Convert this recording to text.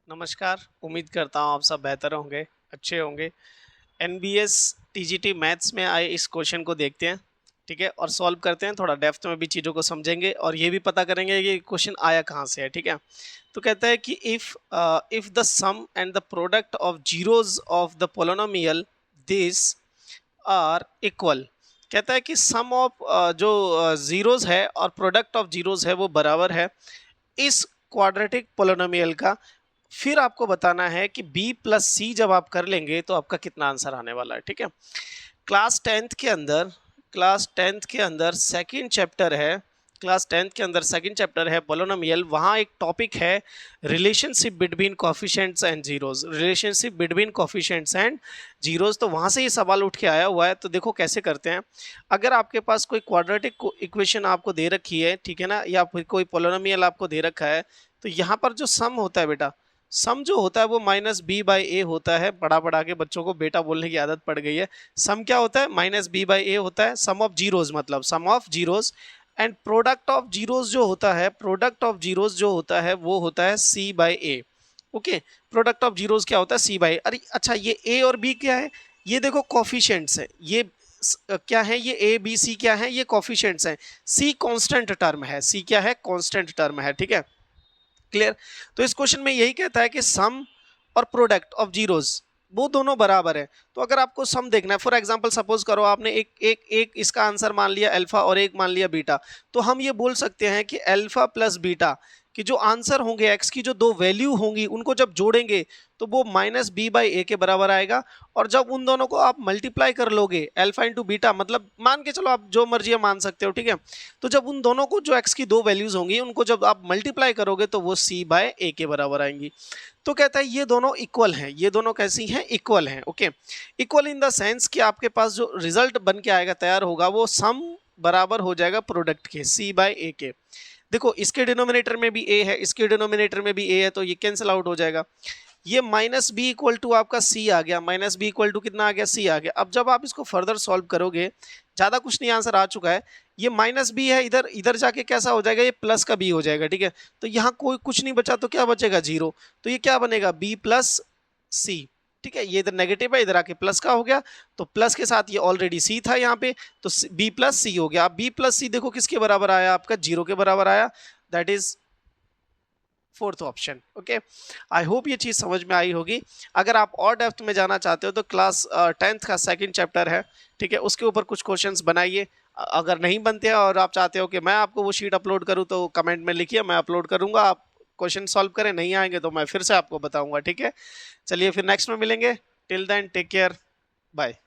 नमस्कार। उम्मीद करता हूँ आप सब बेहतर होंगे, अच्छे होंगे। एनबीएस टीजीटी मैथ्स में आए इस क्वेश्चन को देखते हैं, ठीक है, और सॉल्व करते हैं। थोड़ा डेप्थ में भी चीज़ों को समझेंगे और ये भी पता करेंगे कि क्वेश्चन आया कहाँ से है, ठीक है। तो कहता है कि if the sum and the product of zeros of the polynomial this are equal. कहता है कि सम ऑफ जो जीरोज है और प्रोडक्ट ऑफ जीरोज है वो बराबर है इस क्वाड्रेटिक पोलिनोमियल का। फिर आपको बताना है कि b प्लस सी जब आप कर लेंगे तो आपका कितना आंसर आने वाला है, ठीक है। क्लास टेंथ के अंदर सेकंड चैप्टर है पोलिनोमियल। वहाँ एक टॉपिक है relationship between coefficients and zeros. तो वहाँ से ये सवाल उठ के आया हुआ है। तो देखो कैसे करते हैं। अगर आपके पास कोई क्वाड्रेटिक इक्वेशन आपको दे रखी है, ठीक है ना, या फिर कोई पोलिनोमियल आपको दे रखा है, तो यहाँ पर जो सम होता है बेटा, सम जो होता है वो -b/a होता है। पढ़ा के बच्चों को बेटा बोलने की आदत पड़ गई है। सम क्या होता है? -b/a होता है। सम ऑफ जीरोज मतलब sum of zeros. And product of zeros जो होता है वो होता है c/a। Okay, product of zeros क्या होता है? c/a। अरे अच्छा, ये a और b क्या है? ये देखो कोफिशिएंट्स है। ये क्या है? ये a b c क्या है? ये कोफिशिएंट्स हैं। c कांस्टेंट टर्म है। c क्या है? कांस्टेंट टर्म है, ठीक है। क्लियर? तो इस क्वेश्चन में यही कहता है कि सम और प्रोडक्ट ऑफ जीरोज वो दोनों बराबर है। तो अगर आपको सम देखना है, फॉर एग्जांपल सपोज करो आपने एक इसका आंसर मान लिया अल्फा और एक मान लिया बीटा, तो हम ये बोल सकते हैं कि अल्फा प्लस बीटा कि जो आंसर होंगे x की जो दो वैल्यू होंगी उनको जब जोड़ेंगे तो वो -b/a के बराबर आएगा। और जब उन दोनों को आप मल्टीप्लाई कर लोगे अल्फा इंटू बीटा, मतलब मान के चलो, आप जो मर्जी मान सकते हो, ठीक है। तो जब उन दोनों को जो x की दो वैल्यूज होंगी उनको जब आप मल्टीप्लाई करोगे तो वो c/a के बराबर आएंगी। तो कहता है ये दोनों इक्वल हैं। ये दोनों कैसी हैं? इक्वल हैं। Okay, equal in the sense कि आपके पास जो रिजल्ट बन के आएगा, तैयार होगा, वो सम बराबर हो जाएगा प्रोडक्ट के c/a के। देखो इसके डिनोमिनेटर में भी a है, इसके डिनोमिनेटर में भी a है, तो ये कैंसिल आउट हो जाएगा। ये -b = आपका c आ गया। -b = कितना आ गया? c आ गया। अब जब आप इसको फर्दर सॉल्व करोगे, ज्यादा कुछ नहीं, आंसर आ चुका है। ये -b है, इधर इधर जाके कैसा हो जाएगा? ये प्लस का b हो जाएगा, ठीक है। तो यहाँ कोई कुछ नहीं बचा, तो क्या बचेगा? 0। तो ये क्या बनेगा? b + c, ठीक है। ये इधर नेगेटिव है, इधर आके प्लस का हो गया, तो प्लस के साथ ये ऑलरेडी c था यहाँ पे, तो b + c हो गया। अब b + c देखो किसके बराबर आया? आपका 0 के बराबर आया। That is fourth option. Okay, I hope ये चीज समझ में आई होगी। अगर आप और डेप्थ में जाना चाहते हो तो क्लास 10th का सेकंड चैप्टर है, ठीक है, उसके ऊपर कुछ क्वेश्चंस बनाइए। अगर नहीं बनते हैं और आप चाहते हो कि मैं आपको वो शीट अपलोड करूं तो कमेंट में लिखिए, मैं अपलोड करूंगा। आप क्वेश्चन सॉल्व करें, नहीं आएंगे तो मैं फिर से आपको बताऊंगा, ठीक है। चलिए फिर नेक्स्ट में मिलेंगे। Till then take care, bye.